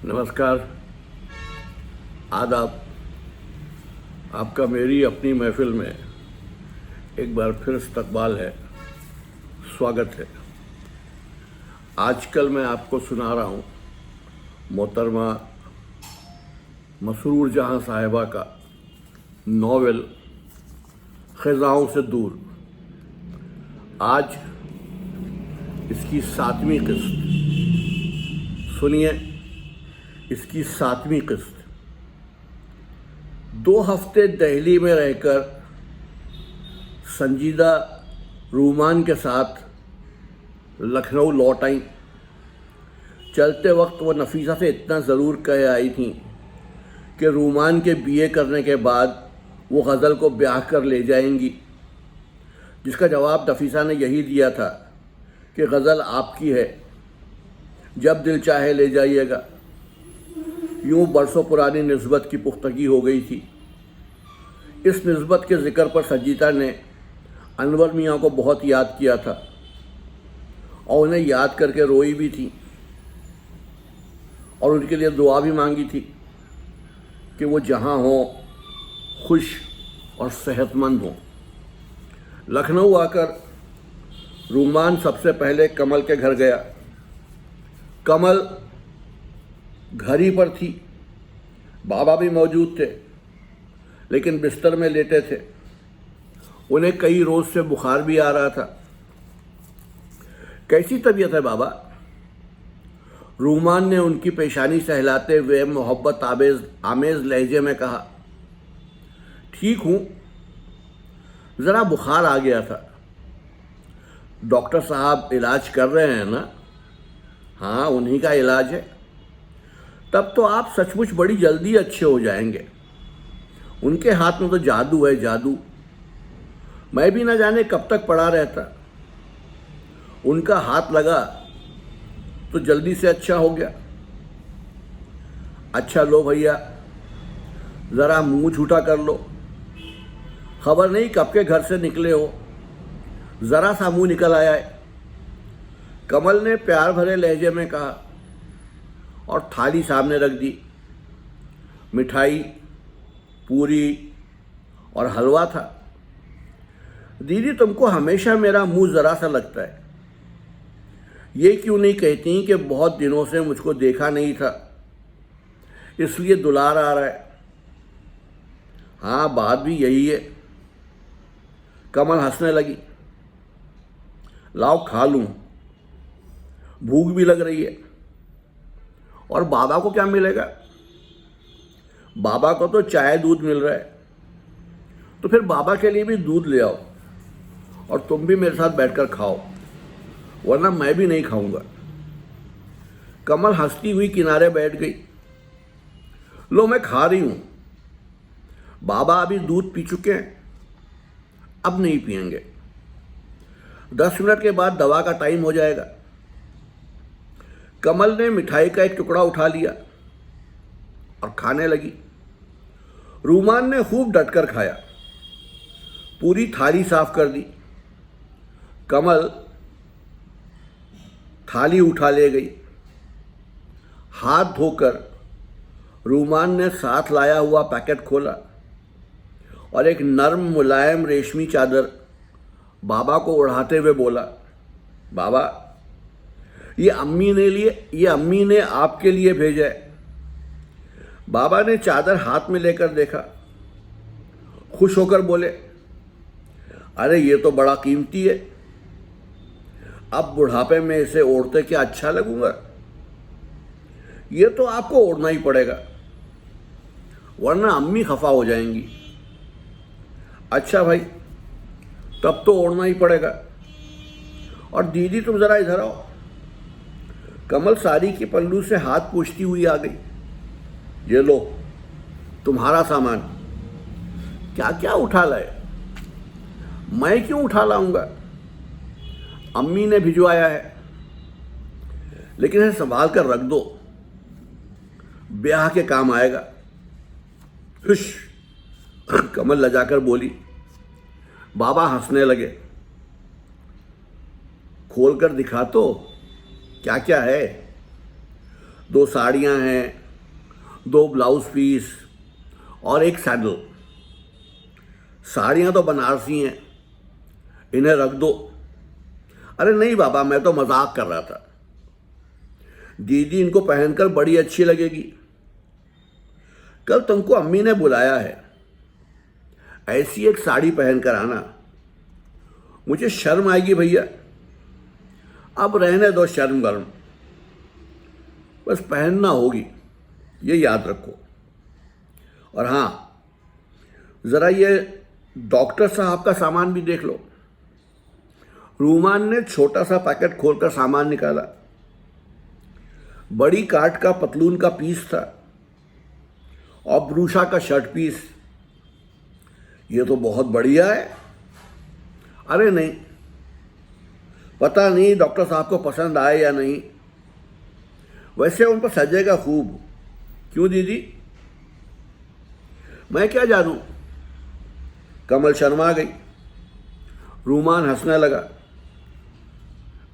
नमस्कार, आदाब। आपका मेरी अपनी महफिल में एक बार फिर इस्तकबाल है, स्वागत है। आजकल मैं आपको सुना रहा हूँ मोहतरमा मसरूर जहाँ साहिबा का नॉवेल ख़ज़ाओं से दूर। आज इसकी 7वीं किस्त। सुनिए, इसकी 7वीं किस्त। 2 हफ्ते दिल्ली में रहकर संजीदा रूमान के साथ लखनऊ लौट आई। चलते वक्त वो नफीसा से इतना ज़रूर कह आई थी कि रूमान के बीए करने के बाद वो गज़ल को ब्याह कर ले जाएंगी, जिसका जवाब नफीसा ने यही दिया था कि गज़ल आपकी है, जब दिल चाहे ले जाइएगा। यूँ बरसों पुरानी निस्बत की पुख्तगी हो गई थी। इस निस्बत के ज़िक्र पर संजीदा ने अनवर मियाँ को बहुत याद किया था और उन्हें याद करके रोई भी थी और उनके लिए दुआ भी मांगी थी कि वो जहाँ हों खुश और सेहतमंद हों। लखनऊ आकर रूमान सबसे पहले कमल के घर गया। कमल घर ही पर थी। बाबा भी मौजूद थे, लेकिन बिस्तर में लेटे थे। उन्हें कई रोज़ से बुखार भी आ रहा था। कैसी तबीयत है बाबा? रूमान ने उनकी पेशानी सहलाते हुए मोहब्बत आमेज़ लहजे में कहा। ठीक हूँ, ज़रा बुखार आ गया था। डॉक्टर साहब इलाज कर रहे हैं ना? हाँ, उन्हीं का इलाज है। तब तो आप सचमुच बड़ी जल्दी अच्छे हो जाएंगे। उनके हाथ में तो जादू है, जादू। मैं भी ना जाने कब तक पड़ा रहता। उनका हाथ लगा तो जल्दी से अच्छा हो गया। अच्छा लो भैया, ज़रा मुंह झूठा कर लो। खबर नहीं कब के घर से निकले हो, ज़रा सा मुंह निकल आया है। कमल ने प्यार भरे लहजे में कहा और थाली सामने रख दी। मिठाई, पूरी और हलवा था। दीदी, तुमको हमेशा मेरा मुंह ज़रा सा लगता है। ये क्यों नहीं कहती कि बहुत दिनों से मुझको देखा नहीं था, इसलिए दुलार आ रहा है? हाँ, बात भी यही है। कमल हंसने लगी। लाओ खा लूँ, भूख भी लग रही है। और बाबा को क्या मिलेगा? बाबा को तो चाय दूध मिल रहा है, तो फिर बाबा के लिए भी दूध ले आओ और तुम भी मेरे साथ बैठकर खाओ, वरना मैं भी नहीं खाऊंगा। कमल हंसती हुई किनारे बैठ गई। लो, मैं खा रही हूं। बाबा अभी दूध पी चुके हैं, अब नहीं पिएंगे। 10 मिनट के बाद दवा का टाइम हो जाएगा। कमल ने मिठाई का एक टुकड़ा उठा लिया और खाने लगी। रूमान ने खूब डटकर खाया। पूरी थाली साफ कर दी। कमल थाली उठा ले गई। हाथ धोकर रूमान ने साथ लाया हुआ पैकेट खोला और एक नर्म मुलायम रेशमी चादर बाबा को ओढ़ाते हुए बोला, बाबा, ये अम्मी ने आपके लिए भेजा है। बाबा ने चादर हाथ में लेकर देखा, खुश होकर बोले, अरे ये तो बड़ा कीमती है। अब बुढ़ापे में इसे ओढ़ते क्या अच्छा लगूंगा? ये तो आपको ओढ़ना ही पड़ेगा, वरना अम्मी खफा हो जाएंगी। अच्छा भाई, तब तो ओढ़ना ही पड़ेगा। और दीदी, तुम ज़रा इधर आओ। कमल साड़ी के पल्लू से हाथ पोंछती हुई आ गई। ये लो तुम्हारा सामान। क्या क्या उठा लाए? मैं क्यों उठा लाऊंगा? अम्मी ने भिजवाया है, लेकिन इसे संभाल कर रख दो, ब्याह के काम आएगा। हुश, कमल लजाकर बोली। बाबा हंसने लगे। खोल कर दिखा तो क्या क्या है। 2 साड़ियाँ हैं, 2 ब्लाउज पीस और एक सैडल। साड़ियाँ तो बनारसी हैं, इन्हें रख दो। अरे नहीं बाबा, मैं तो मजाक कर रहा था। दीदी इनको पहनकर बड़ी अच्छी लगेगी। कल तुमको अम्मी ने बुलाया है, ऐसी एक साड़ी पहनकर आना। मुझे शर्म आएगी भैया। अब रहने दो शर्म गरम, बस पहनना होगी, ये याद रखो। और हाँ, ज़रा ये डॉक्टर साहब का सामान भी देख लो। रूमान ने छोटा सा पैकेट खोलकर सामान निकाला। बड़ी काट का पतलून का पीस था और ब्रूशा का शर्ट पीस। ये तो बहुत बढ़िया है। अरे नहीं, पता नहीं डॉक्टर साहब को पसंद आए या नहीं, वैसे उन पर सजेगा खूब। क्यों दीदी? मैं क्या जानूं। कमल शर्मा गई। रूमान हंसने लगा।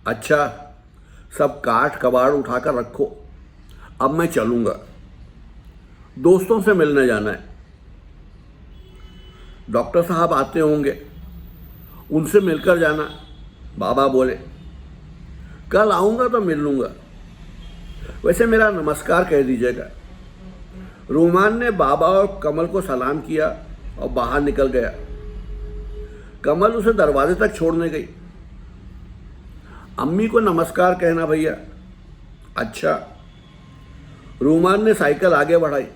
अच्छा, सब काट कबाड़ उठाकर रखो, अब मैं चलूंगा, दोस्तों से मिलने जाना है। डॉक्टर साहब आते होंगे, उनसे मिलकर जाना, बाबा बोले। कल आऊंगा तो मिल लूंगा, वैसे मेरा नमस्कार कह दीजिएगा। रूमान ने बाबा और कमल को सलाम किया और बाहर निकल गया। कमल उसे दरवाजे तक छोड़ने गई। अम्मी को नमस्कार कहना भैया। अच्छा। रूमान ने साइकिल आगे बढ़ाई।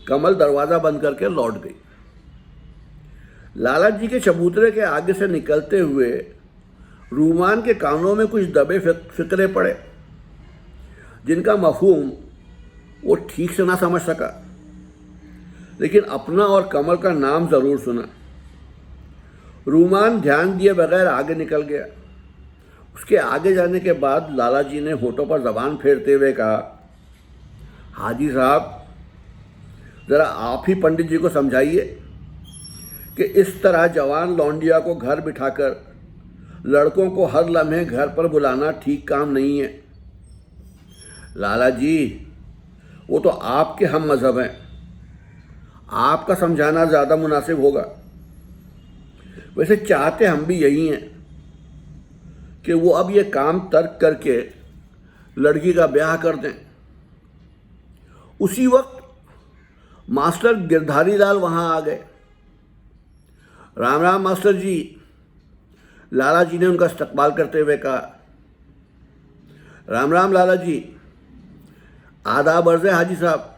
कमल दरवाजा बंद करके लौट गई। लाला जी के चबूतरे के आगे से निकलते हुए रूमान के कानों में कुछ दबे फिक्रे पड़े, जिनका मफहूम वो ठीक से ना समझ सका, लेकिन अपना और कमल का नाम जरूर सुना। रूमान ध्यान दिए बगैर आगे निकल गया। उसके आगे जाने के बाद लाला जी ने होठों पर जबान फेरते हुए कहा, हाजी साहब, जरा आप ही पंडित जी को समझाइए कि इस तरह जवान लौंडिया को घर बिठाकर लड़कों को हर लम्हे घर पर बुलाना ठीक काम नहीं है। लाला जी, वो तो आपके हम मजहब हैं, आपका समझाना ज़्यादा मुनासिब होगा। वैसे चाहते हम भी यही हैं कि वो अब ये काम तर्क करके लड़की का ब्याह कर दें। उसी वक्त मास्टर गिरधारी लाल वहाँ आ गए। राम राम मास्टर जी, लाला जी ने उनका इस्तकबाल करते हुए कहा। राम राम लाला जी। आदाब अर्ज़ है हाजी साहब।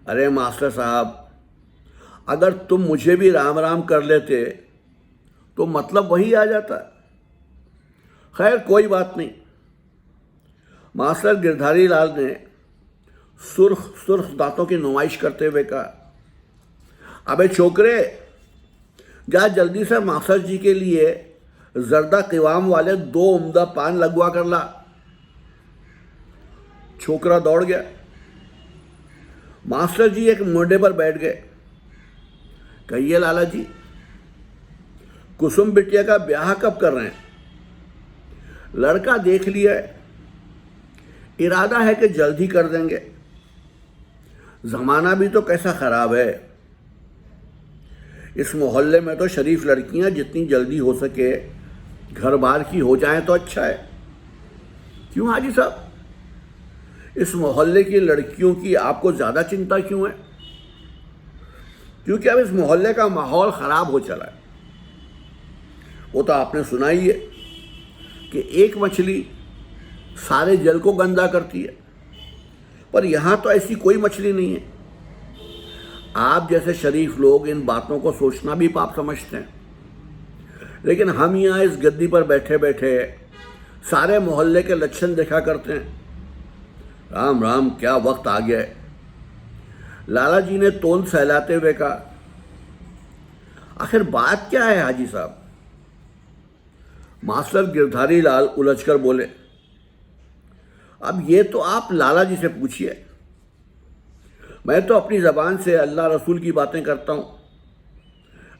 अरे मास्टर साहब, अगर तुम मुझे भी राम राम कर लेते तो मतलब वही आ जाता। खैर कोई बात नहीं। मास्टर गिरधारी लाल ने सुर्ख सुर्ख दांतों की नुमाइश करते हुए कहा, अबे छोकरे, जा जल्दी से मास्टर जी के लिए जर्दा क़िवाम वाले 2 उम्दा पान लगवा कर ला। छोकरा दौड़ गया। मास्टर जी एक मोढ़े पर बैठ गए। कहिए लाला जी, कुसुम बिटिया का ब्याह कब कर रहे हैं? लड़का देख लिया है, इरादा है कि जल्द ही कर देंगे। ज़माना भी तो कैसा ख़राब है। इस मोहल्ले में तो शरीफ लड़कियां जितनी जल्दी हो सके घर बार की हो जाएं तो अच्छा है। क्यों हाजी साहब, इस मोहल्ले की लड़कियों की आपको ज़्यादा चिंता क्यों है? क्योंकि अब इस मोहल्ले का माहौल ख़राब हो चला है। वो तो आपने सुना ही है कि एक मछली सारे जल को गंदा करती है, पर यहाँ तो ऐसी कोई मछली नहीं है। आप जैसे शरीफ लोग इन बातों को सोचना भी पाप समझते हैं, लेकिन हम यहाँ इस गद्दी पर बैठे बैठे सारे मोहल्ले के लक्षण देखा करते हैं। राम राम, क्या वक्त आ गया है। लाला जी ने तोंद सहलाते हुए कहा, आखिर बात क्या है हाजी साहब? मास्टर गिरधारी लाल उलझकर बोले, अब ये तो आप लाला जी से पूछिए। मैं तो अपनी ज़बान से अल्लाह रसूल की बातें करता हूँ।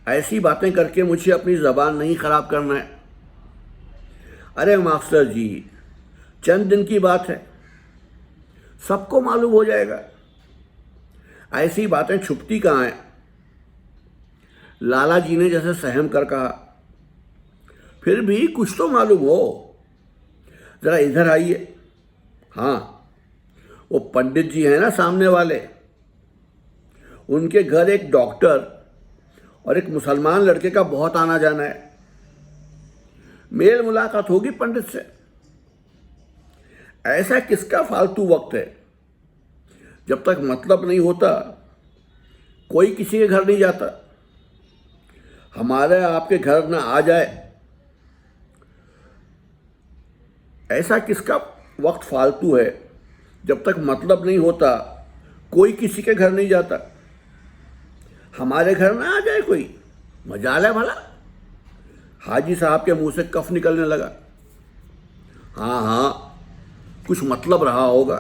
ऐसी बातें करके मुझे अपनी ज़बान नहीं ख़राब करना है। अरे मास्टर जी, चंद दिन की बात है, सबको मालूम हो जाएगा। ऐसी बातें छुपती कहाँ हैं। लाला जी ने जैसे सहम कर कहा, फिर भी कुछ तो मालूम हो, जरा इधर आइए। हाँ, वो पंडित जी हैं ना सामने वाले, उनके घर एक डॉक्टर और एक मुसलमान लड़के का बहुत आना जाना है। मेल मुलाकात होगी पंडित से। ऐसा किसका फालतू वक्त है, जब तक मतलब नहीं होता कोई किसी के घर नहीं जाता। हमारे आपके घर ना आ जाए, ऐसा किसका वक्त फालतू है, जब तक मतलब नहीं होता कोई किसी के घर नहीं जाता। हमारे घर ना आ जाए कोई, मजाल है भला। हाजी साहब के मुंह से कफ निकलने लगा। हाँ हाँ, कुछ मतलब रहा होगा।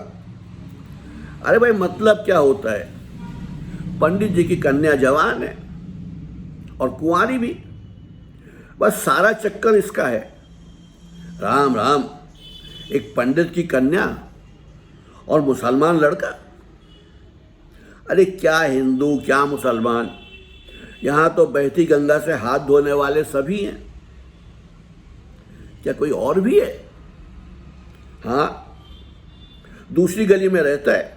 अरे भाई, मतलब क्या होता है? पंडित जी की कन्या जवान है और कुंवारी भी, बस सारा चक्कर इसका है। राम राम, एक पंडित की कन्या और मुसलमान लड़का। अरे क्या हिंदू क्या मुसलमान, यहाँ तो बहती गंगा से हाथ धोने वाले सभी हैं। क्या कोई और भी है? हाँ, दूसरी गली में रहता है,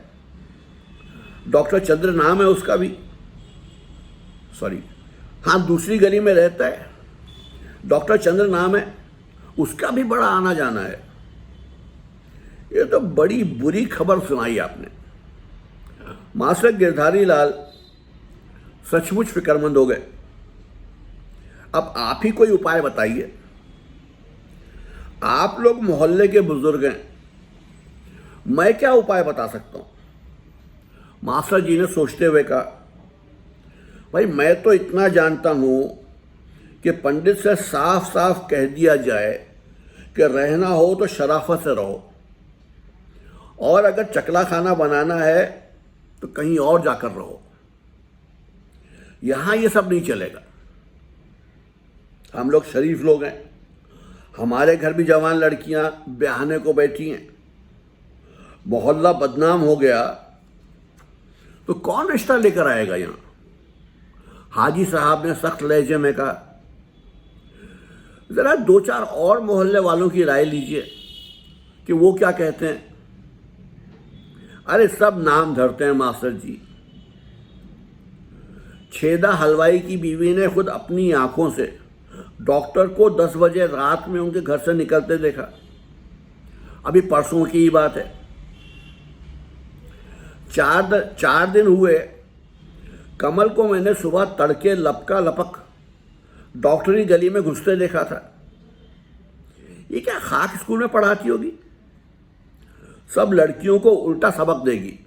डॉक्टर चंद्र नाम है उसका भी। सॉरी, हाँ, दूसरी गली में रहता है, डॉक्टर चंद्र नाम है, उसका भी बड़ा आना जाना है। ये तो बड़ी बुरी खबर सुनाई आपने। मास्टर गिरधारी लाल सचमुच फिक्रमंद हो गए। अब आप ही कोई उपाय बताइए। आप लोग मोहल्ले के बुजुर्ग हैं, मैं क्या उपाय बता सकता हूं? मास्टर जी ने सोचते हुए कहा, भाई मैं तो इतना जानता हूं कि पंडित से साफ साफ कह दिया जाए कि रहना हो तो शराफत से रहो, और अगर चकला खाना बनाना है तो कहीं और जाकर रहो। यहां ये सब नहीं चलेगा। हम लोग शरीफ लोग हैं, हमारे घर भी जवान लड़कियां ब्याहने को बैठी हैं। मोहल्ला बदनाम हो गया तो कौन रिश्ता लेकर आएगा यहां? हाजी साहब ने सख्त लहजे में कहा, जरा दो चार और मोहल्ले वालों की राय लीजिए कि वो क्या कहते हैं। अरे सब नाम धरते हैं मास्टर जी। छेदा हलवाई की बीवी ने खुद अपनी आंखों से डॉक्टर को 10 बजे रात में उनके घर से निकलते देखा। अभी परसों की ही बात है। 4 दिन हुए कमल को मैंने सुबह तड़के लपका लपक डॉक्टरी गली में घुसते देखा था। ये क्या खाक स्कूल में पढ़ाती होगी? सब लड़कियों को उल्टा सबक देगी।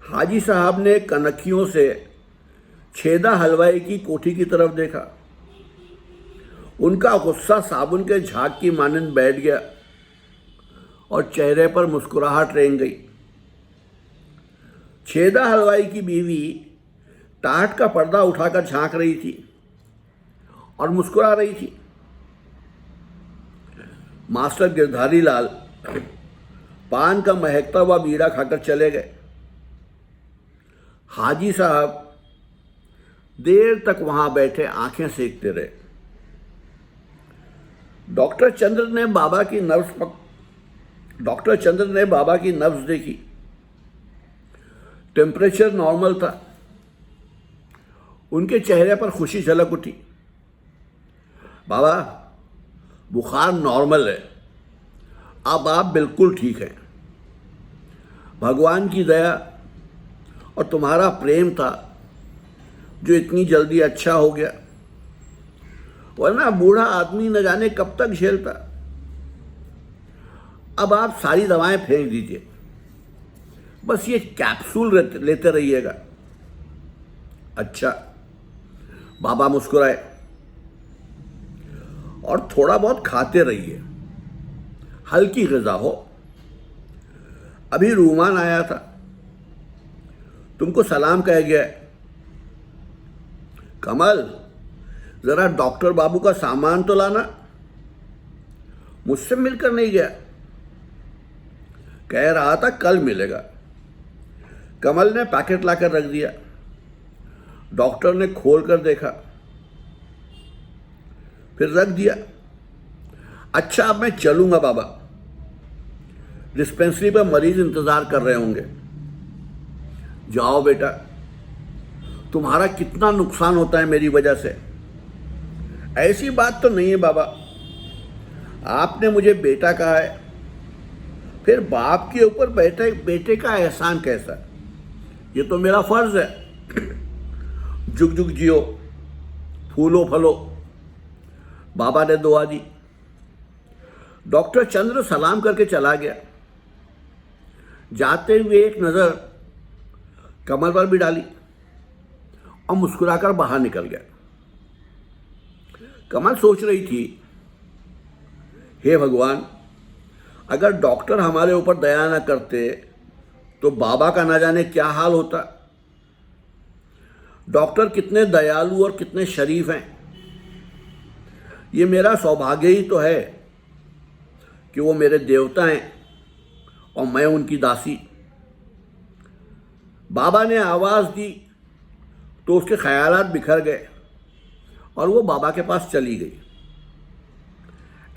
हाजी साहब ने कनखियों से छेदा हलवाई की कोठी की तरफ देखा। उनका गुस्सा साबुन के झाग की मानंद बैठ गया और चेहरे पर मुस्कुराहट रेंग गई। छेदा हलवाई की बीवी टाट का पर्दा उठाकर झांक रही थी और मुस्कुरा रही थी। मास्टर गिरधारी लाल पान का महकता हुआ बीड़ा खाकर चले गए। हाजी साहब देर तक वहां बैठे आंखें सेकते रहे। डॉक्टर चंद्र ने बाबा की नब्ज देखी। टेम्परेचर नॉर्मल था। उनके चेहरे पर खुशी झलक उठी। बाबा, बुखार नॉर्मल है, अब आप बिल्कुल ठीक हैं। भगवान की दया और तुम्हारा प्रेम था जो इतनी जल्दी अच्छा हो गया, वरना बूढ़ा आदमी न जाने कब तक झेलता। अब आप सारी दवाएं फेंक दीजिए, बस ये कैप्सूल लेते रहिएगा। अच्छा, बाबा मुस्कुराए। और थोड़ा बहुत खाते रहिए, हल्की ग़िज़ा हो। अभी रूमान आया था, तुमको सलाम कह गया। कमल, जरा डॉक्टर बाबू का सामान तो लाना। मुझसे मिलकर नहीं गया। कह रहा था कल मिलेगा। कमल ने पैकेट लाकर रख दिया। डॉक्टर ने खोल कर देखा, फिर रख दिया। अच्छा, अब मैं चलूंगा बाबा, डिस्पेंसरी पर मरीज इंतजार कर रहे होंगे। जाओ बेटा, तुम्हारा कितना नुकसान होता है मेरी वजह से। ऐसी बात तो नहीं है बाबा, आपने मुझे बेटा कहा है, फिर बाप के ऊपर बेटे का एहसान कैसा? ये तो मेरा फर्ज है। जुग जुग जियो, फूलो फलो। बाबा ने दुआ दी। डॉक्टर चंद्र सलाम करके चला गया। जाते हुए एक नज़र कमल पर भी डाली और मुस्कुराकर बाहर निकल गया। कमल सोच रही थी, हे भगवान, अगर डॉक्टर हमारे ऊपर दया न करते तो बाबा का न जाने क्या हाल होता। डॉक्टर कितने दयालु और कितने शरीफ हैं। ये मेरा सौभाग्य ही तो है कि वो मेरे देवता हैं और मैं उनकी दासी। बाबा ने आवाज़ दी तो उसके ख्यालात बिखर गए और वो बाबा के पास चली गई।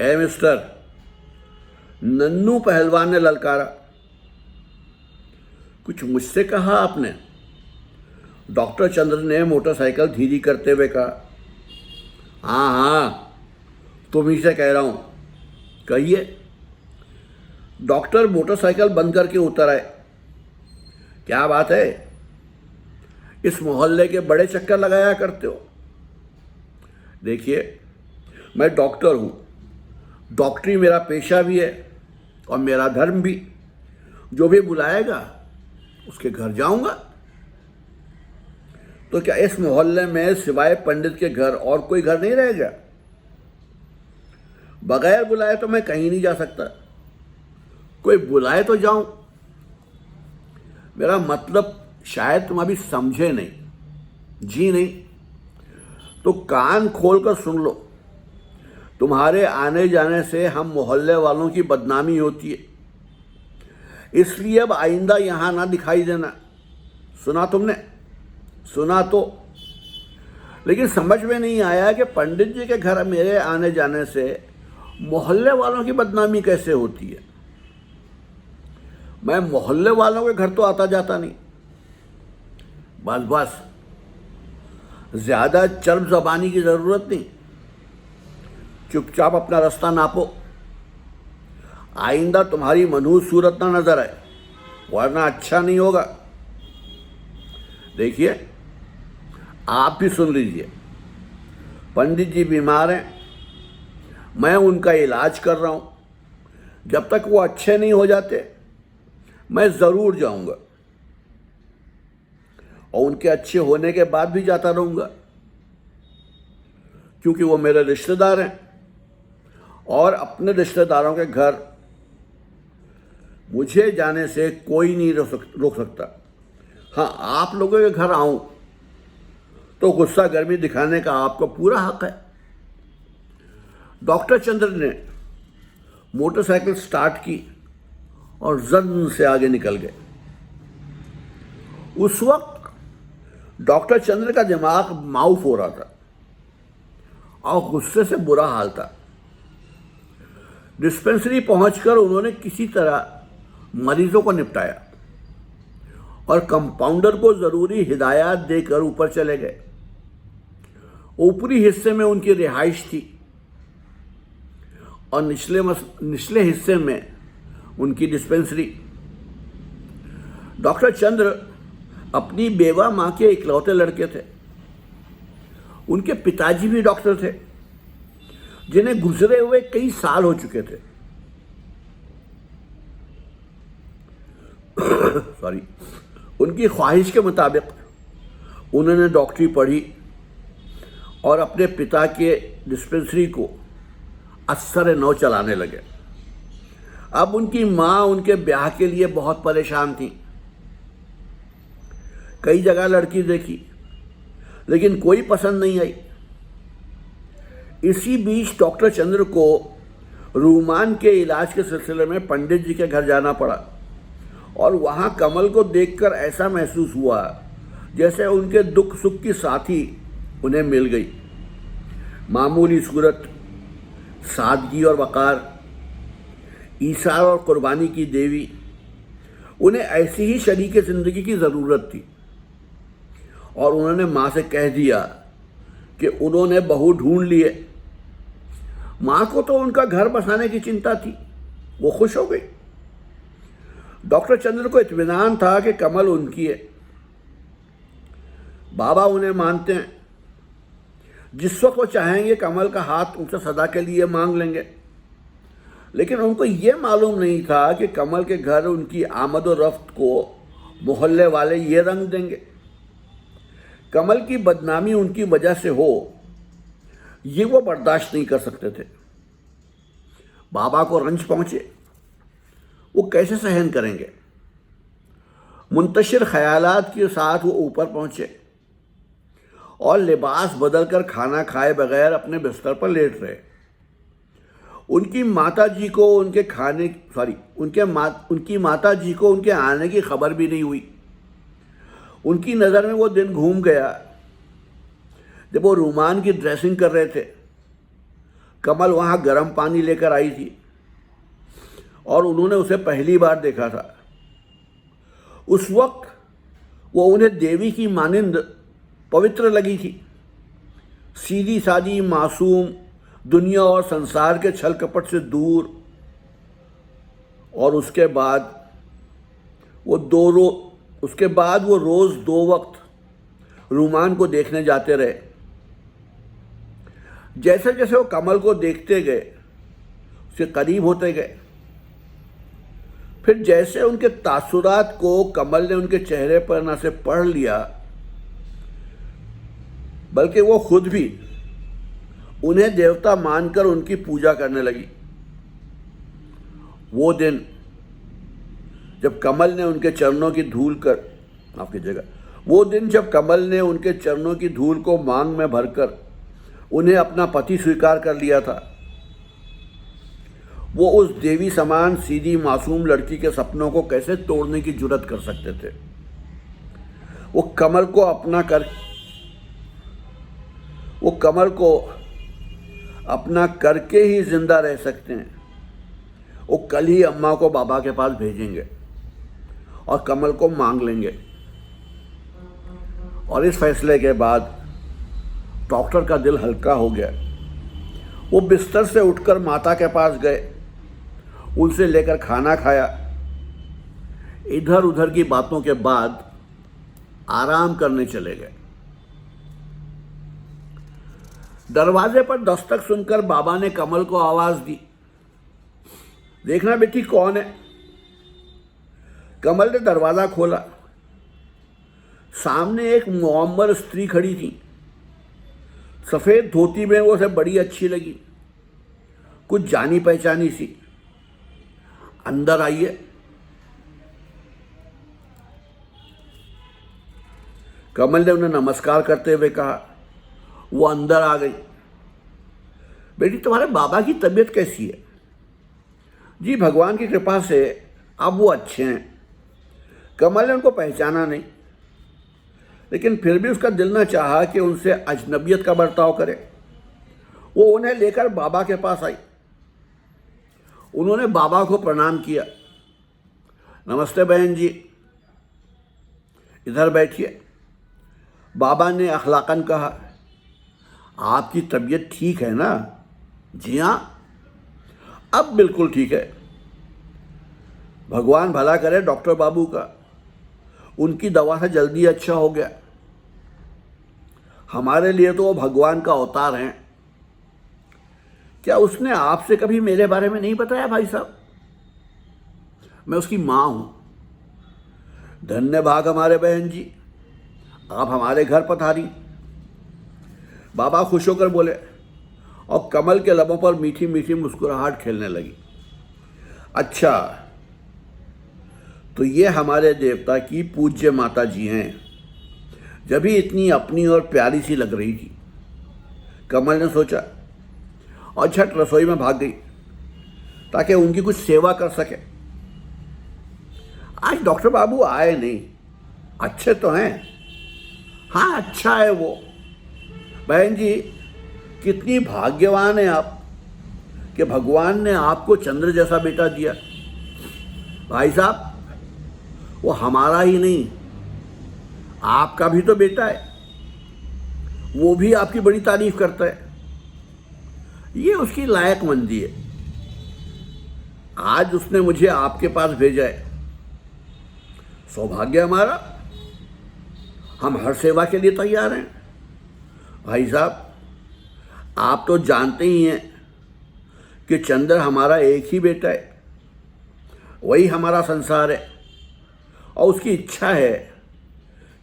ए मिस्टर, नन्नू पहलवान ने ललकारा। कुछ मुझसे कहा आपने? डॉक्टर चंद्र ने मोटरसाइकिल धीरी करते हुए कहा। हाँ हाँ, तुम्ही से कह रहा हूं, कहिए। डॉक्टर मोटरसाइकिल बंद करके उतर आए। क्या बात है, इस मोहल्ले के बड़े चक्कर लगाया करते हो? देखिए, मैं डॉक्टर हूं, डॉक्टरी मेरा पेशा भी है और मेरा धर्म भी। जो भी बुलाएगा उसके घर जाऊंगा। तो क्या इस मोहल्ले में सिवाय पंडित के घर और कोई घर नहीं रह गया? बगैर बुलाए तो मैं कहीं नहीं जा सकता, कोई बुलाए तो जाऊं। मेरा मतलब शायद तुम अभी समझे नहीं। जी नहीं, तो कान खोलकर सुन लो। तुम्हारे आने जाने से हम मोहल्ले वालों की बदनामी होती है, इसलिए अब आइंदा यहां ना दिखाई देना। सुना तुमने? सुना तो, लेकिन समझ में नहीं आया कि पंडित जी के घर मेरे आने जाने से मोहल्ले वालों की बदनामी कैसे होती है। मैं मोहल्ले वालों के घर तो आता जाता नहीं। बस बस, ज्यादा चर्ब ज़बानी की जरूरत नहीं। चुपचाप अपना रास्ता नापो, आइंदा तुम्हारी मनहूस सूरत ना नजर आए, वरना अच्छा नहीं होगा। देखिए, आप भी सुन लीजिए, पंडित जी बीमार हैं, मैं उनका इलाज कर रहा हूं। जब तक वो अच्छे नहीं हो जाते मैं ज़रूर जाऊंगा और उनके अच्छे होने के बाद भी जाता रहूंगा, क्योंकि वो मेरे रिश्तेदार हैं और अपने रिश्तेदारों के घर मुझे जाने से कोई नहीं रोक सकता। हाँ, आप लोगों के घर आऊं तो गुस्सा गर्मी दिखाने का आपको पूरा हक है। डॉक्टर चंद्र ने मोटरसाइकिल स्टार्ट की और जन से आगे निकल गए। उस वक्त डॉक्टर चंद्र का दिमाग माउफ हो रहा था और गुस्से से बुरा हाल था। डिस्पेंसरी पहुंचकर उन्होंने किसी तरह मरीजों को निपटाया और कंपाउंडर को जरूरी हिदायत देकर ऊपर चले गए। ऊपरी हिस्से में उनकी रिहाइश थी और निचले हिस्से में उनकी डिस्पेंसरी। डॉक्टर चंद्र अपनी बेवा मां के इकलौते लड़के थे। उनके पिताजी भी डॉक्टर थे, जिन्हें गुजरे हुए कई साल हो चुके थे। सॉरी, उनकी ख्वाहिश के मुताबिक उन्होंने डॉक्टरी पढ़ी और अपने पिता के डिस्पेंसरी को असर नौ चलाने लगे। अब उनकी मां उनके ब्याह के लिए बहुत परेशान थी। कई जगह लड़की देखी, लेकिन कोई पसंद नहीं आई। इसी बीच डॉक्टर चंद्र को रूमान के इलाज के सिलसिले में पंडित जी के घर जाना पड़ा। और वहाँ कमल को देखकर ऐसा महसूस हुआ जैसे उनके दुख सुख की साथी उन्हें मिल गई। मामूली सूरत, सादगी और वक़ार, ईसार और कुर्बानी की देवी, उन्हें ऐसी ही शरीके ज़िंदगी की ज़रूरत थी। और उन्होंने माँ से कह दिया कि उन्होंने बहू ढूंढ ली है। माँ को तो उनका घर बसाने की चिंता थी, वो खुश हो गई। डॉक्टर चंद्र को इत्मीनान था कि कमल उनकी है। बाबा उन्हें मानते हैं। जिस वक्त वो चाहेंगे कमल का हाथ उनसे सदा के लिए मांग लेंगे। लेकिन उनको ये मालूम नहीं था कि कमल के घर उनकी आमद और रफ्त को मोहल्ले वाले ये रंग देंगे। कमल की बदनामी उनकी वजह से हो, ये वो बर्दाश्त नहीं कर सकते थे। बाबा को रंज पहुंचे, वो कैसे सहन करेंगे। मुंतशिर ख्यालात के साथ वो ऊपर पहुंचे और लिबास बदलकर खाना खाए बगैर अपने बिस्तर पर लेट रहे। उनकी माता जी को उनकी माता जी को उनके आने की खबर भी नहीं हुई। उनकी नज़र में वो दिन घूम गया जब वो रूमान की ड्रेसिंग कर रहे थे। कमल वहाँ गर्म पानी लेकर आई थी और उन्होंने उसे पहली बार देखा था। उस वक्त वो उन्हें देवी की मानिंद पवित्र लगी थी, सीधी सादी, मासूम, दुनिया और संसार के छल कपट से दूर। और उसके बाद वो रोज़ 2 वक्त रूमान को देखने जाते रहे। जैसे जैसे वो कमल को देखते गए, उसके करीब होते गए। फिर जैसे उनके तासुरात को कमल ने उनके चेहरे पर न सिर्फ पढ़ लिया, बल्कि वो खुद भी उन्हें देवता मानकर उनकी पूजा करने लगी। वो दिन जब कमल ने उनके चरणों की धूल को मांग में भरकर उन्हें अपना पति स्वीकार कर लिया था। वो उस देवी समान सीधी मासूम लड़की के सपनों को कैसे तोड़ने की जुर्रत कर सकते थे। वो कमल को अपना करके ही जिंदा रह सकते हैं। वो कल ही अम्मा को बाबा के पास भेजेंगे और कमल को मांग लेंगे। और इस फैसले के बाद डॉक्टर का दिल हल्का हो गया। वो बिस्तर से उठकर माता के पास गए, उनसे लेकर खाना खाया। इधर उधर की बातों के बाद आराम करने चले गए। दरवाजे पर दस्तक सुनकर बाबा ने कमल को आवाज दी, देखना बेटी कौन है। कमल ने दरवाजा खोला। सामने एक मुअम्मर स्त्री खड़ी थी। सफेद धोती में वो उसे बड़ी अच्छी लगी, कुछ जानी पहचानी सी। अंदर आइए। कमल ने उन्हें नमस्कार करते हुए कहा। वो अंदर आ गई। बेटी तुम्हारे बाबा की तबीयत कैसी है? जी भगवान की कृपा से अब वो अच्छे हैं। कमल ने उनको पहचाना नहीं, लेकिन फिर भी उसका दिल न चाहा कि उनसे अजनबियत का बर्ताव करे। वो उन्हें लेकर बाबा के पास आई। उन्होंने बाबा को प्रणाम किया। नमस्ते बहन जी, इधर बैठिए। बाबा ने अखलाकन कहा, आपकी तबीयत ठीक है ना? जी हाँ, अब बिल्कुल ठीक है। भगवान भला करे डॉक्टर बाबू का, उनकी दवा से जल्दी अच्छा हो गया। हमारे लिए तो वो भगवान का अवतार हैं। क्या उसने आपसे कभी मेरे बारे में नहीं बताया भाई साहब? मैं उसकी माँ हूँ। धन्य भाग हमारे बहन जी, आप हमारे घर पधारी। बाबा खुश होकर बोले और कमल के लबों पर मीठी मीठी मुस्कुराहट खेलने लगी। अच्छा, तो ये हमारे देवता की पूज्य माता जी हैं। जब भी इतनी अपनी और प्यारी सी लग रही थी, कमल ने सोचा और झट रसोई में भाग गई ताकि उनकी कुछ सेवा कर सके। आज डॉक्टर बाबू आए नहीं, अच्छे तो हैं। हाँ अच्छा है वो। बहन जी कितनी भाग्यवान है आप कि भगवान ने आपको चंद्र जैसा बेटा दिया। भाई साहब वो हमारा ही नहीं, आपका भी तो बेटा है, वो भी आपकी बड़ी तारीफ करता है। ये उसकी लायकमंदी है। आज उसने मुझे आपके पास भेजा है, सौभाग्य हमारा, हम हर सेवा के लिए तैयार हैं। भाई साहब आप तो जानते ही हैं कि चंद्र हमारा एक ही बेटा है, वही हमारा संसार है, और उसकी इच्छा है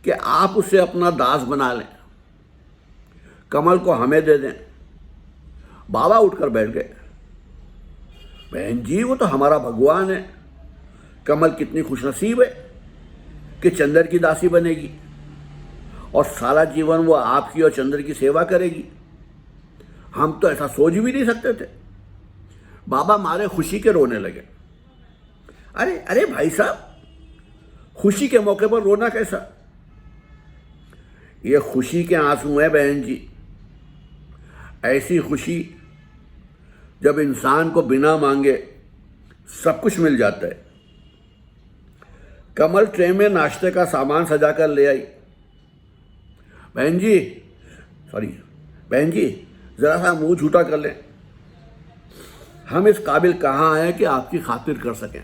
कि आप उसे अपना दास बना लें, कमल को हमें दे दें। बाबा उठकर बैठ गए। बहन जी वो तो हमारा भगवान है, कमल कितनी खुशनसीब है कि चंद्र की दासी बनेगी और सारा जीवन वो आपकी और चंद्र की सेवा करेगी। हम तो ऐसा सोच भी नहीं सकते थे। बाबा मारे खुशी के रोने लगे। अरे अरे भाई साहब खुशी के मौके पर रोना कैसा? ये खुशी के आंसू हैं बहन जी। ऐसी खुशी जब इंसान को बिना मांगे सब कुछ मिल जाता है। कमल ट्रे में नाश्ते का सामान सजाकर ले आई। बहन जी जरा सा मुंह झूठा कर लें, हम इस काबिल कहाँ हैं कि आपकी खातिर कर सकें।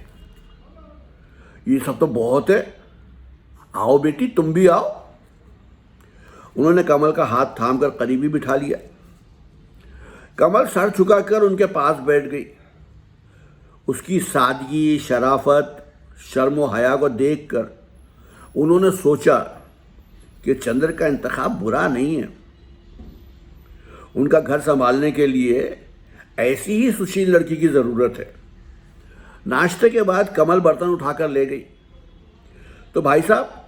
ये सब तो बहुत है, आओ बेटी तुम भी आओ। उन्होंने कमल का हाथ थामकर करीबी बिठा लिया। कमल सर झुकाकर उनके पास बैठ गई। उसकी सादगी, शराफत, शर्म व हया को देखकर उन्होंने सोचा कि चंद्र का इंतखाब बुरा नहीं है। उनका घर संभालने के लिए ऐसी ही सुशील लड़की की ज़रूरत है। नाश्ते के बाद कमल बर्तन उठाकर ले गई। तो भाई साहब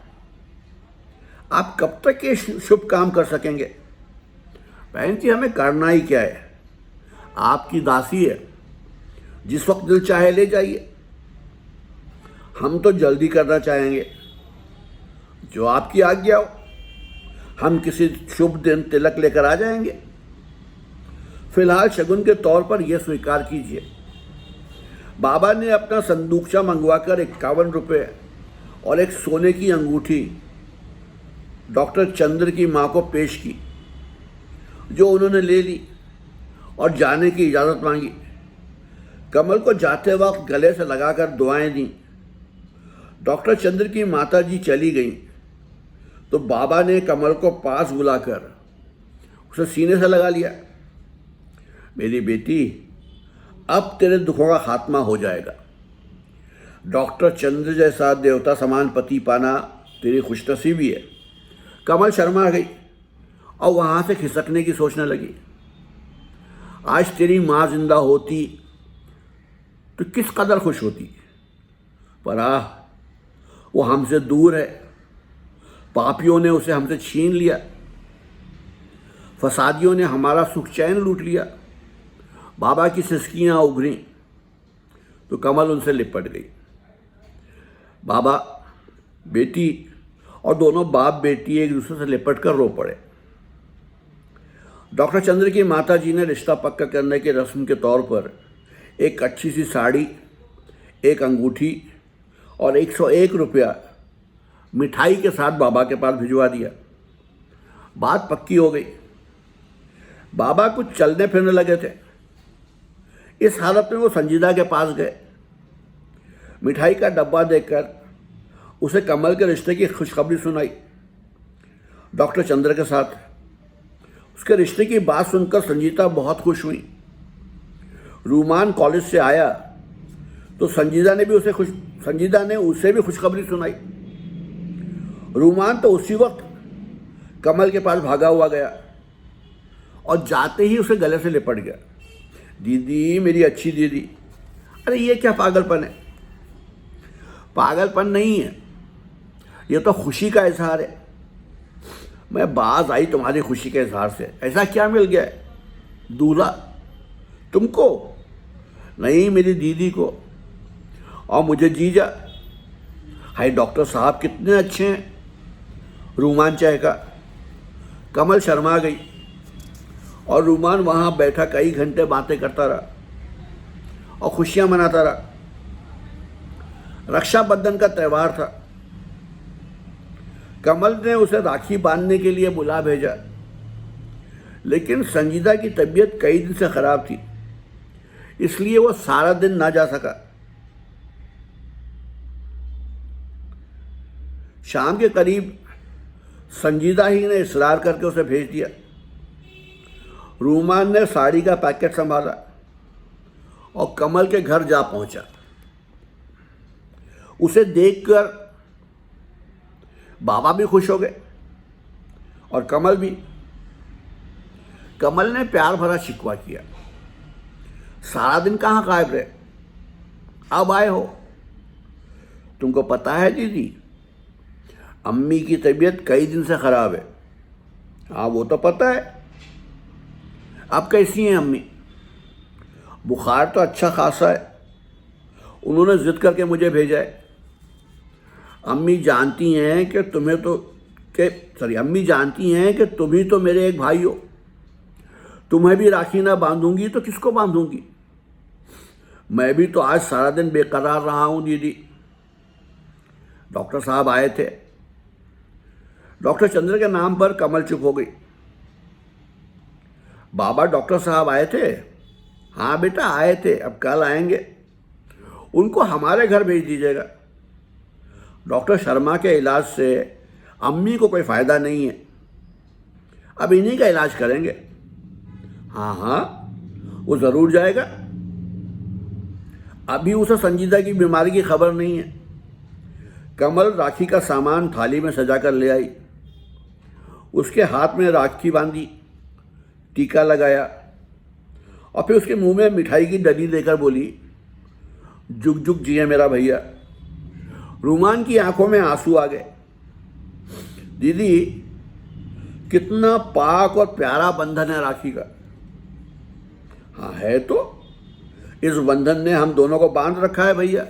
आप कब तक ये शुभ काम कर सकेंगे? बहन जी हमें करना ही क्या है, आपकी दासी है, जिस वक्त दिल चाहे ले जाइए। हम तो जल्दी करना चाहेंगे, जो आपकी आज्ञा हो। हम किसी शुभ दिन तिलक लेकर आ जाएंगे। फिलहाल शगुन के तौर पर यह स्वीकार कीजिए। बाबा ने अपना संदूकचा मंगवाकर 51 रुपये और एक सोने की अंगूठी डॉक्टर चंद्र की माँ को पेश की, जो उन्होंने ले ली और जाने की इजाज़त मांगी। कमल को जाते वक्त गले से लगाकर दुआएं दी। डॉक्टर चंद्र की माताजी चली गईं तो बाबा ने कमल को पास बुलाकर उसे सीने से लगा लिया। मेरी बेटी अब तेरे दुखों का खात्मा हो जाएगा। डॉक्टर चंद्र जैसा देवता समान पति पाना तेरी खुशनसीबी है। कमल शर्मा गई और वहाँ से खिसकने की सोचने लगी। आज तेरी माँ जिंदा होती तो किस कदर खुश होती, पर वो हमसे दूर है। पापियों ने उसे हमसे छीन लिया, फसादियों ने हमारा सुख चैन लूट लिया। बाबा की सिसकियाँ उभरी तो कमल उनसे लिपट गई। बाबा बेटी और दोनों बाप बेटी एक दूसरे से लिपट कर रो पड़े। डॉक्टर चंद्र की माताजी ने रिश्ता पक्का करने के रस्म के तौर पर एक अच्छी सी साड़ी, एक अंगूठी और 101 रुपया मिठाई के साथ बाबा के पास भिजवा दिया। बात पक्की हो गई। बाबा कुछ चलने फिरने लगे थे। इस हालत में वो संजीदा के पास गए। मिठाई का डब्बा देखकर उसे कमल के रिश्ते की खुशखबरी सुनाई। डॉक्टर चंद्र के साथ उसके रिश्ते की बात सुनकर संजीता बहुत खुश हुई। रूमान कॉलेज से आया तो संजीदा ने उसे भी खुशखबरी सुनाई। रूमान तो उसी वक्त कमल के पास भागा हुआ गया और जाते ही उसे गले से लिपट गया। दीदी, मेरी अच्छी दीदी। अरे ये क्या पागलपन है? पागलपन नहीं है, ये तो खुशी का इजहार है। मैं बाज आई तुम्हारी खुशी के इजहार से। ऐसा क्या मिल गया है? दूल्हा तुमको नहीं, मेरी दीदी को, और मुझे जीजा। हाय डॉक्टर साहब कितने अच्छे हैं, रूमान चहका। कमल शर्मा गई और रूमान वहाँ बैठा कई घंटे बातें करता रहा और खुशियाँ मनाता रहा। रक्षाबंधन का त्यौहार था। कमल ने उसे राखी बांधने के लिए बुला भेजा, लेकिन संजीदा की तबीयत कई दिन से खराब थी, इसलिए वो सारा दिन ना जा सका। शाम के करीब संजीदा ही ने इसरार करके उसे भेज दिया। रूमान ने साड़ी का पैकेट संभाला और कमल के घर जा पहुंचा। उसे देखकर बाबा भी खुश हो गए और कमल भी। कमल ने प्यार भरा शिकवा किया, सारा दिन कहाँ गायब रहे, अब आए हो? तुमको पता है दीदी, अम्मी की तबीयत कई दिन से खराब है। हाँ वो तो पता है। अब कैसी हैं अम्मी? बुखार तो अच्छा खासा है, उन्होंने जिद करके मुझे भेजा है। अम्मी जानती हैं कि अम्मी जानती हैं कि तुम ही तो मेरे एक भाई हो। तुम्हें भी राखी ना बांधूंगी तो किसको बांधूंगी? मैं भी तो आज सारा दिन बेकरार रहा हूं दीदी। डॉक्टर साहब आए थे। डॉक्टर चंद्र के नाम पर कमल चुप हो गई। बाबा डॉक्टर साहब आए थे? हाँ बेटा आए थे, अब कल आएंगे। उनको हमारे घर भेज दीजिएगा। डॉक्टर शर्मा के इलाज से अम्मी को कोई फ़ायदा नहीं है, अब इन्हीं का इलाज करेंगे। हाँ हाँ वो ज़रूर जाएगा। अभी उसे संजीदा की बीमारी की खबर नहीं है। कमल राखी का सामान थाली में सजा कर ले आई। उसके हाथ में राखी बांधी, टीका लगाया और फिर उसके मुंह में मिठाई की डली देकर बोली, जुग जुग जिए मेरा भैया। रूमान की आंखों में आंसू आ गए। दीदी कितना पाक और प्यारा बंधन है राखी का। हाँ है तो, इस बंधन ने हम दोनों को बांध रखा है भैया।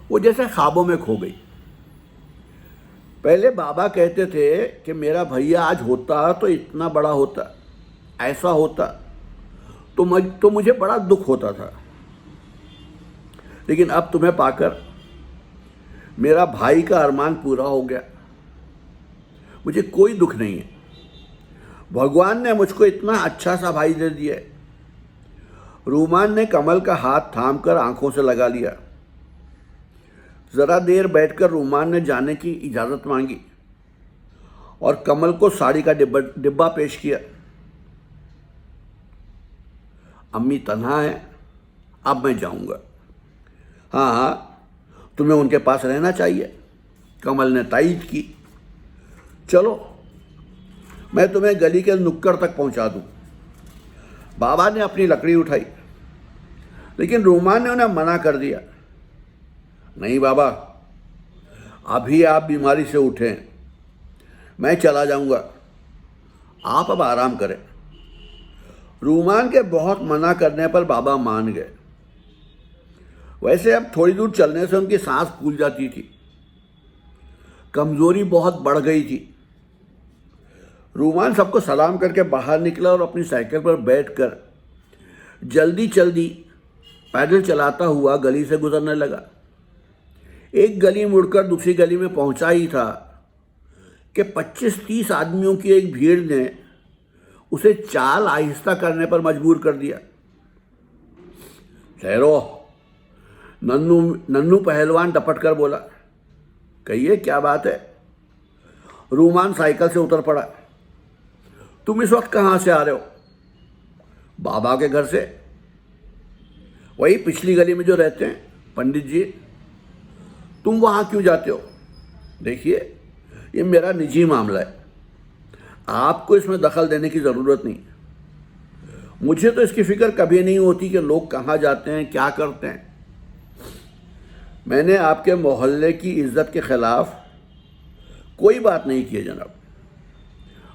वो जैसे ख्वाबों में खो गई। पहले बाबा कहते थे कि मेरा भैया आज होता तो इतना बड़ा होता, ऐसा होता, तो मुझे बड़ा दुख होता था। लेकिन अब तुम्हें पाकर मेरा भाई का अरमान पूरा हो गया। मुझे कोई दुख नहीं है। भगवान ने मुझको इतना अच्छा सा भाई दे दिया है। रूमान ने कमल का हाथ थामकर आंखों से लगा लिया। ज़रा देर बैठकर रूमान ने जाने की इजाज़त मांगी और कमल को साड़ी का डिब्बा पेश किया। अम्मी तन्हा है, अब मैं जाऊंगा। हाँ हाँ तुम्हें उनके पास रहना चाहिए, कमल ने तायीद की। चलो मैं तुम्हें गली के नुक्कड़ तक पहुंचा दूं। बाबा ने अपनी लकड़ी उठाई, लेकिन रूमान ने उन्हें मना कर दिया। नहीं बाबा, अभी आप बीमारी से उठें, मैं चला जाऊंगा, आप अब आराम करें। रूमान के बहुत मना करने पर बाबा मान गए। वैसे अब थोड़ी दूर चलने से उनकी सांस फूल जाती थी, कमजोरी बहुत बढ़ गई थी। रूमान सबको सलाम करके बाहर निकला और अपनी साइकिल पर बैठकर जल्दी जल्दी पैदल चलाता हुआ गली से गुजरने लगा। एक गली मुड़कर दूसरी गली में पहुंचा ही था कि 25-30 आदमियों की एक भीड़ ने उसे चाल आहिस्ता करने पर मजबूर कर दिया। ठहरो, नन्नू पहलवान टपट कर बोला। कहिए क्या बात है? रूमान साइकिल से उतर पड़ा। तुम इस वक्त कहाँ से आ रहे हो? बाबा के घर से। वही पिछली गली में जो रहते हैं पंडित जी। तुम वहाँ क्यों जाते हो? देखिए ये मेरा निजी मामला है, आपको इसमें दखल देने की ज़रूरत नहीं। मुझे तो इसकी फिक्र कभी नहीं होती कि लोग कहाँ जाते हैं, क्या करते हैं। मैंने आपके मोहल्ले की इज्जत के खिलाफ कोई बात नहीं की है जनाब,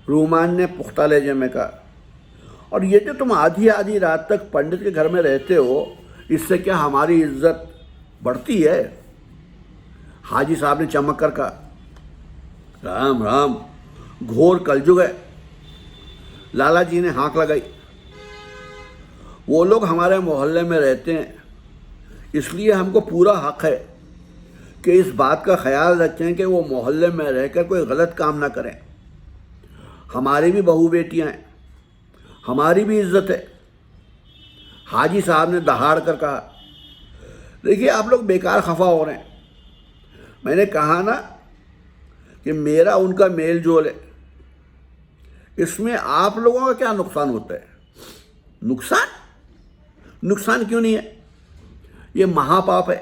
रूमान ने पुख्ता लहजे में कहा। और ये जो तुम आधी आधी रात तक पंडित के घर में रहते हो, इससे क्या हमारी इज्जत बढ़ती है? हाजी साहब ने चमक कर कहा, राम राम, घोर कलयुग है। लाला जी ने हाँक लगाई, वो लोग हमारे मोहल्ले में रहते हैं, इसलिए हमको पूरा हक है कि इस बात का ख्याल रखें कि वो मोहल्ले में रहकर कोई गलत काम ना करें। हमारी भी बहू बेटियां हैं, हमारी भी इज्जत है। हाजी साहब ने दहाड़ कर कहा, देखिए आप लोग बेकार खफा हो रहे हैं। मैंने कहा ना कि मेरा उनका मेल जोल है, इसमें आप लोगों का क्या नुकसान होता है? नुकसान? नुकसान क्यों नहीं है? ये महापाप है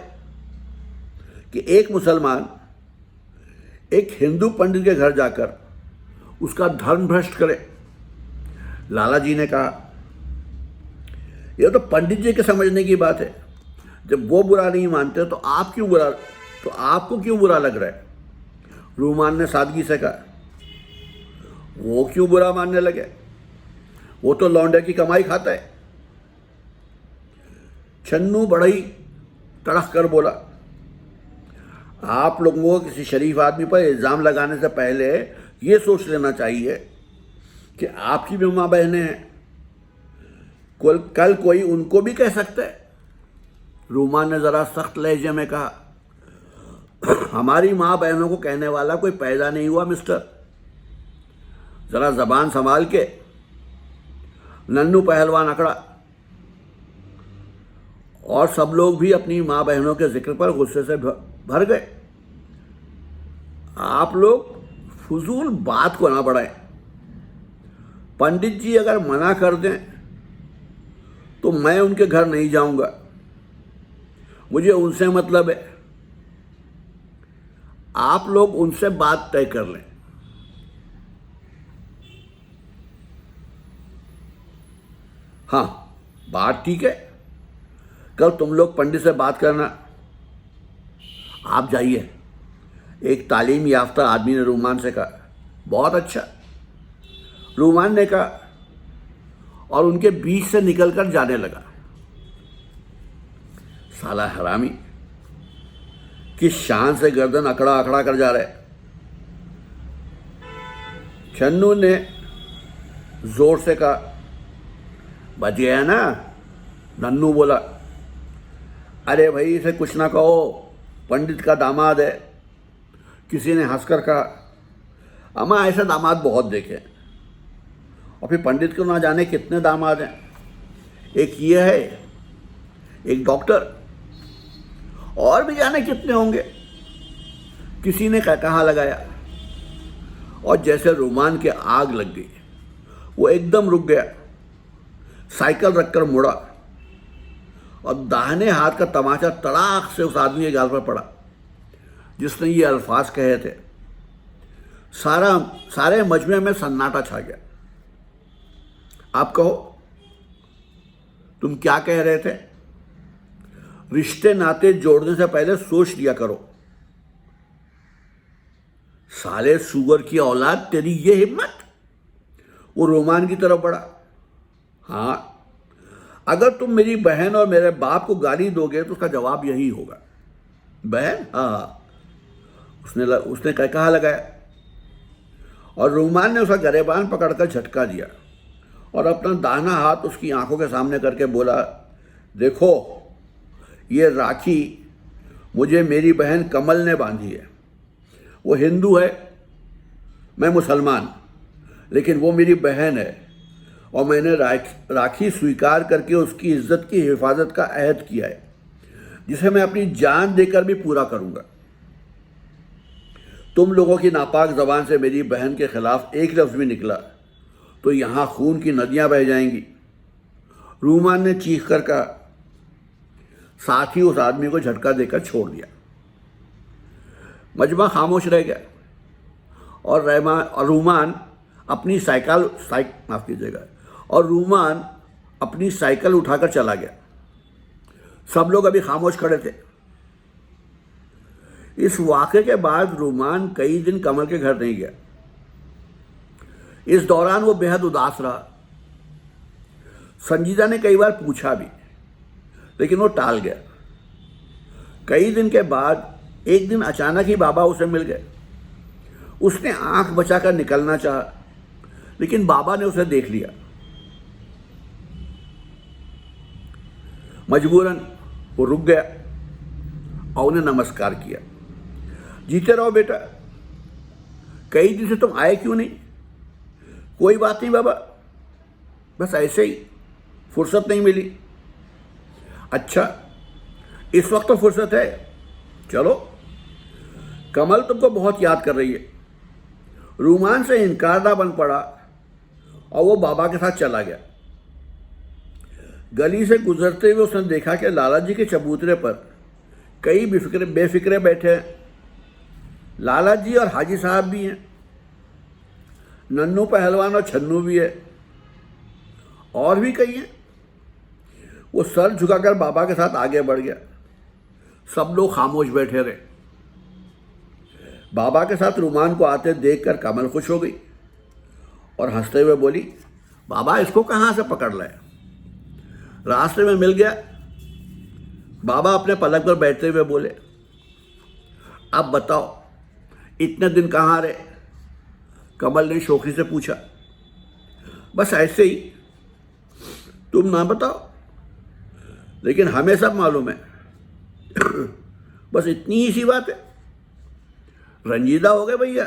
कि एक मुसलमान एक हिंदू पंडित के घर जाकर उसका धर्म भ्रष्ट करे। लाला जी ने कहा, यह तो पंडित जी के समझने की बात है, जब वो बुरा नहीं मानते तो आपको क्यों बुरा लग रहा है? रूमान ने सादगी से कहा, वो क्यों बुरा मानने लगे? वो तो लौंडे की कमाई खाता है। छन्नू बढ़ई तड़क कर बोला, आप लोगों को किसी शरीफ आदमी पर इल्ज़ाम लगाने से पहले ये सोच लेना चाहिए कि आपकी भी माँ बहनें हैं, कल कोई उनको भी कह सकता है। रूमान ने ज़रा सख्त लहजे में कहा, हमारी माँ बहनों को कहने वाला कोई पैदा नहीं हुआ मिस्टर, ज़रा ज़बान संभाल के। नन्नू पहलवान अकड़ा और सब लोग भी अपनी माँ बहनों के जिक्र पर गुस्से से भर गए। आप लोग फजूल बात को ना बढ़ाएं। पंडित जी अगर मना कर दें तो मैं उनके घर नहीं जाऊंगा, मुझे उनसे मतलब है। आप लोग उनसे बात तय कर लें। हाँ, बात ठीक है, कल तुम लोग पंडित से बात करना। आप जाइए, एक तालीम याफ्ता आदमी ने रूमान से कहा। बहुत अच्छा, रूमान ने कहा और उनके बीच से निकलकर जाने लगा। साला हरामी किस शान से गर्दन अकड़ा अकड़ा कर जा रहे। छन्नू ने जोर से कहा, बच गया ना? नन्नू बोला, अरे भाई इसे कुछ ना कहो, पंडित का दामाद है। किसी ने हंसकर कहा, अम्मा ऐसे दामाद बहुत देखे, और फिर पंडित को ना जाने कितने दामाद हैं। एक ये है, एक डॉक्टर, और भी जाने कितने होंगे। किसी ने कहा लगाया, और जैसे रूमान के आग लग गई, वो एकदम रुक गया, साइकिल रखकर मुड़ा और दाहिने हाथ का तमाचा तड़ाक से उस आदमी के गाल पर पड़ा जिसने ये अल्फाज कहे थे। सारे मजमे में सन्नाटा छा गया। आप कहो, तुम क्या कह रहे थे? रिश्ते नाते जोड़ने से पहले सोच लिया करो। साले सुअर की औलाद, तेरी ये हिम्मत? वो रोमान की तरफ बढ़ा। हाँ, अगर तुम मेरी बहन और मेरे बाप को गाली दोगे तो उसका जवाब यही होगा। बहन? हाँ, उसने कहा लगाया, और रूमान ने उसका गरेबान पकड़कर झटका दिया और अपना दाहिना हाथ उसकी आंखों के सामने करके बोला, देखो ये राखी मुझे मेरी बहन कमल ने बांधी है। वो हिंदू है, मैं मुसलमान, लेकिन वो मेरी बहन है और मैंने राखी स्वीकार करके उसकी इज्जत की हिफाजत का अहद किया है, जिसे मैं अपनी जान देकर भी पूरा करूंगा। तुम लोगों की नापाक ज़बान से मेरी बहन के खिलाफ एक लफ्ज़ भी निकला तो यहाँ खून की नदियाँ बह जाएंगी। रूमान ने चीख कर कहा, साथ ही उस आदमी को झटका देकर छोड़ दिया। मजमा खामोश रह गया और रूमान अपनी साइकिल उठाकर चला गया। सब लोग अभी खामोश खड़े थे। इस वाक़े के बाद रूमान कई दिन कमल के घर नहीं गया। इस दौरान वो बेहद उदास रहा। संजीदा ने कई बार पूछा भी, लेकिन वो टाल गया। कई दिन के बाद एक दिन अचानक ही बाबा उसे मिल गए। उसने आंख बचाकर निकलना चाहा, लेकिन बाबा ने उसे देख लिया। मजबूरन वो रुक गया और उन्हें नमस्कार किया। जीते रहो बेटा, कई दिन से तुम आए क्यों नहीं? कोई बात नहीं बाबा, बस ऐसे ही फुर्सत नहीं मिली। अच्छा, इस वक्त तो फुर्सत है, चलो। कमल तुमको बहुत याद कर रही है। रूमान से इनकार ना बन पड़ा और वो बाबा के साथ चला गया। गली से गुजरते हुए उसने देखा कि लाला जी के चबूतरे पर कई बेफिक्रे बैठे हैं। लाला जी और हाजी साहब भी हैं, नन्नू पहलवान और छन्नू भी है, और भी कई हैं। वो सर झुकाकर बाबा के साथ आगे बढ़ गया। सब लोग खामोश बैठे रहे। बाबा के साथ रूमान को आते देखकर कमल खुश हो गई और हंसते हुए बोली, बाबा इसको कहाँ से पकड़ लाए? रास्ते में मिल गया। बाबा अपने पलक पर बैठते हुए बोले, अब बताओ इतने दिन कहाँ रहे? कमल ने शौकी से पूछा। बस ऐसे ही, तुम ना बताओ, लेकिन हमें सब मालूम है। बस इतनी ही सी बात है। रंजीदा हो गए भैया,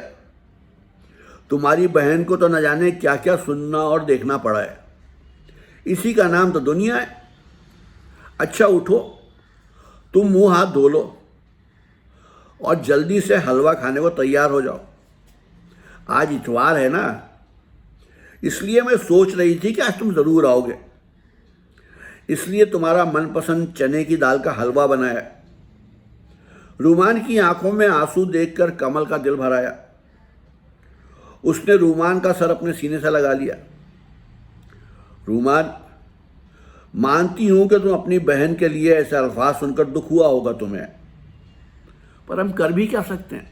तुम्हारी बहन को तो न जाने क्या क्या सुनना और देखना पड़ा है। इसी का नाम तो दुनिया है। अच्छा उठो, तुम मुंह हाथ धो लो और जल्दी से हलवा खाने को तैयार हो जाओ। आज इतवार है ना, इसलिए मैं सोच रही थी कि आज तुम जरूर आओगे, इसलिए तुम्हारा मनपसंद चने की दाल का हलवा बनाया। रूमान की आंखों में आंसू देखकर कमल का दिल भर आया। उसने रूमान का सर अपने सीने से लगा लिया। रूमान, मानती हूं कि तुम अपनी बहन के लिए ऐसे अल्फाज सुनकर दुख हुआ होगा तुम्हें, पर हम कर भी क्या सकते हैं?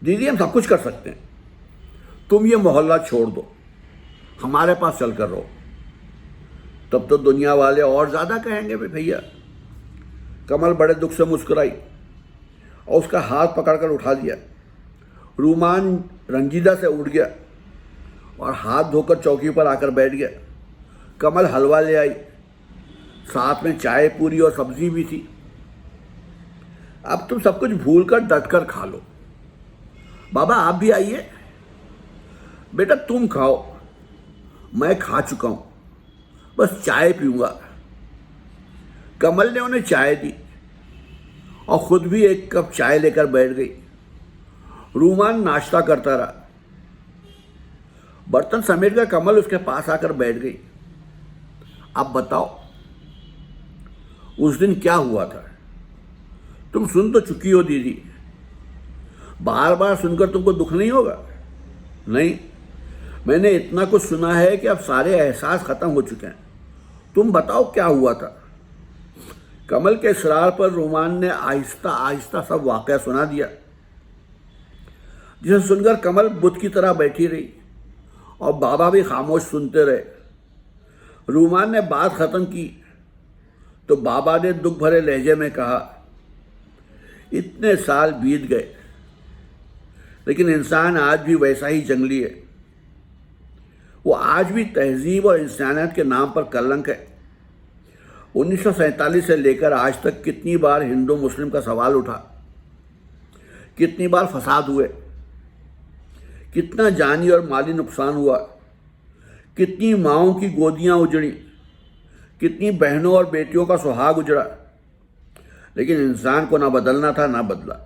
दीदी, हम सब कुछ कर सकते हैं। तुम ये मोहल्ला छोड़ दो, हमारे पास चल कर रहो, तब तो दुनिया वाले और ज्यादा कहेंगे भैया। कमल बड़े दुख से मुस्कुराई और उसका हाथ पकड़कर उठा दिया। रूमान रंजीदा से उठ गया और हाथ धोकर चौकी पर आकर बैठ गया। कमल हलवा ले आई, साथ में चाय, पूरी और सब्जी भी थी। अब तुम सब कुछ भूलकर डटकर खा लो। बाबा आप भी आइए। बेटा तुम खाओ, मैं खा चुका हूं, बस चाय पीऊंगा। कमल ने उन्हें चाय दी और खुद भी एक कप चाय लेकर बैठ गई। रूमान नाश्ता करता रहा। बर्तन समेटकर कमल उसके पास आकर बैठ गई। अब बताओ उस दिन क्या हुआ था? तुम सुन तो चुकी हो दीदी, बार बार सुनकर तुमको दुख नहीं होगा? नहीं, मैंने इतना कुछ सुना है कि अब सारे एहसास खत्म हो चुके हैं। तुम बताओ क्या हुआ था? कमल के इसरार पर रूमान ने आहिस्ता आहिस्ता सब वाकया सुना दिया, जिसे सुनकर कमल बुत की तरह बैठी रही और बाबा भी खामोश सुनते रहे। रूमान ने बात खत्म की तो बाबा ने दुख भरे लहजे में कहा, इतने साल बीत गए, लेकिन इंसान आज भी वैसा ही जंगली है। वो आज भी तहजीब और इंसानियत के नाम पर कलंक है। 1947 से लेकर आज तक कितनी बार हिंदू मुस्लिम का सवाल उठा, कितनी बार फसाद हुए, कितना जानी और माली नुकसान हुआ, कितनी माँओं की गोदियां उजड़ी, कितनी बहनों और बेटियों का सुहाग उजड़ा, लेकिन इंसान को ना बदलना था ना बदला।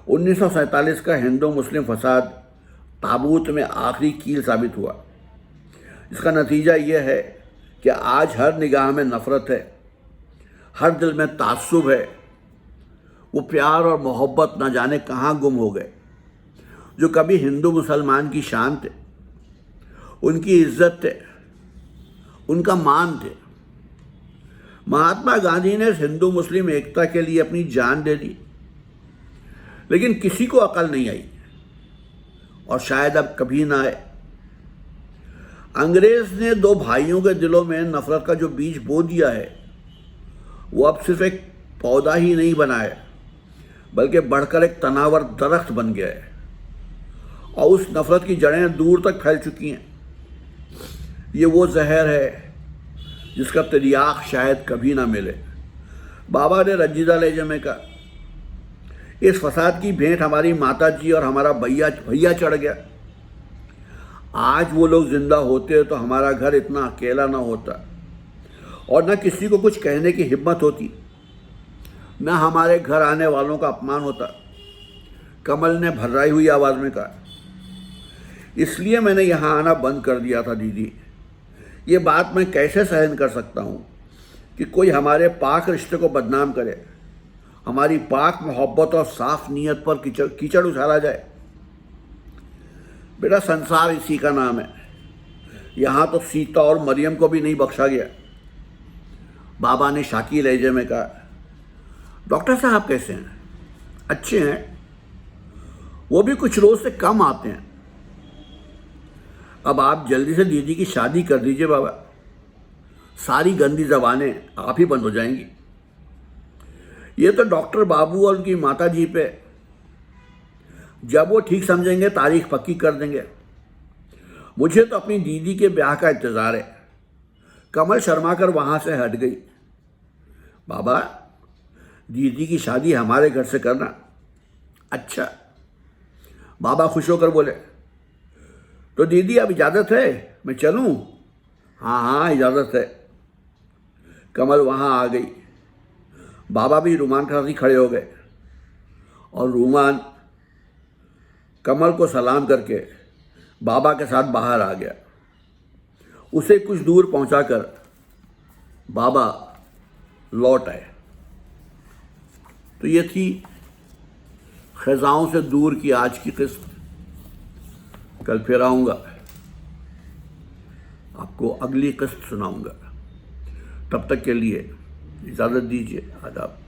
1947 का हिंदू मुस्लिम फसाद ताबूत में आखिरी कील साबित हुआ। इसका नतीजा यह है कि आज हर निगाह में नफरत है, हर दिल में ताज्जुब है। वो प्यार और मोहब्बत न जाने कहाँ गुम हो गए, जो कभी हिंदू मुसलमान की शान थे, उनकी इज्जत थे, उनका मान थे। महात्मा गांधी ने हिंदू मुस्लिम एकता के लिए अपनी जान दे दी, लेकिन किसी को अकल नहीं आई और शायद अब कभी ना आए। अंग्रेज ने दो भाइयों के दिलों में नफरत का जो बीज बो दिया है, वो अब सिर्फ एक पौधा ही नहीं बना है, बल्कि बढ़कर एक तनावर दरख्त बन गया है और उस नफरत की जड़ें दूर तक फैल चुकी हैं। ये वो जहर है जिसका तिर्याक शायद कभी ना मिले। बाबा ने रंजीदा लहजे में कहा, इस फसाद की भेंट हमारी माता जी और हमारा भैया चढ़ गया। आज वो लोग जिंदा होते तो हमारा घर इतना अकेला ना होता और न किसी को कुछ कहने की हिम्मत होती, न हमारे घर आने वालों का अपमान होता। कमल ने भर्राई हुई आवाज़ में कहा, इसलिए मैंने यहाँ आना बंद कर दिया था दीदी। ये बात मैं कैसे सहन कर सकता हूँ कि कोई हमारे पाक रिश्ते को बदनाम करे, हमारी पाक मोहब्बत और साफ नीयत पर कीचड़ उछाला जाए। बेटा, संसार इसी का नाम है। यहाँ तो सीता और मरियम को भी नहीं बख्शा गया। बाबा ने शाकी लहजे में कहा, डॉक्टर साहब कैसे हैं? अच्छे हैं, वो भी कुछ रोज से कम आते हैं। अब आप जल्दी से दीदी की शादी कर दीजिए बाबा, सारी गंदी जबानें आप ही बंद हो जाएंगी। ये तो डॉक्टर बाबू और उनकी माता जी पे, जब वो ठीक समझेंगे तारीख पक्की कर देंगे। मुझे तो अपनी दीदी के ब्याह का इंतज़ार है। कमल शर्मा कर वहाँ से हट गई। बाबा, दीदी की शादी हमारे घर से करना। अच्छा। बाबा खुश होकर बोले, तो दीदी अब इजाज़त है, मैं चलूँ? हाँ हाँ, इजाज़त है। कमल वहाँ आ गई। बाबा भी रूमान के साथ ही खड़े हो गए और रूमान कमल को सलाम करके बाबा के साथ बाहर आ गया। उसे कुछ दूर पहुंचाकर बाबा लौट आए। तो ये थी ख़ज़ाओं से दूर की आज की किस्त। कल फिर आऊँगा, आपको अगली किस्त सुनाऊँगा। तब तक के लिए इजाज़त दीजिए। आदाब।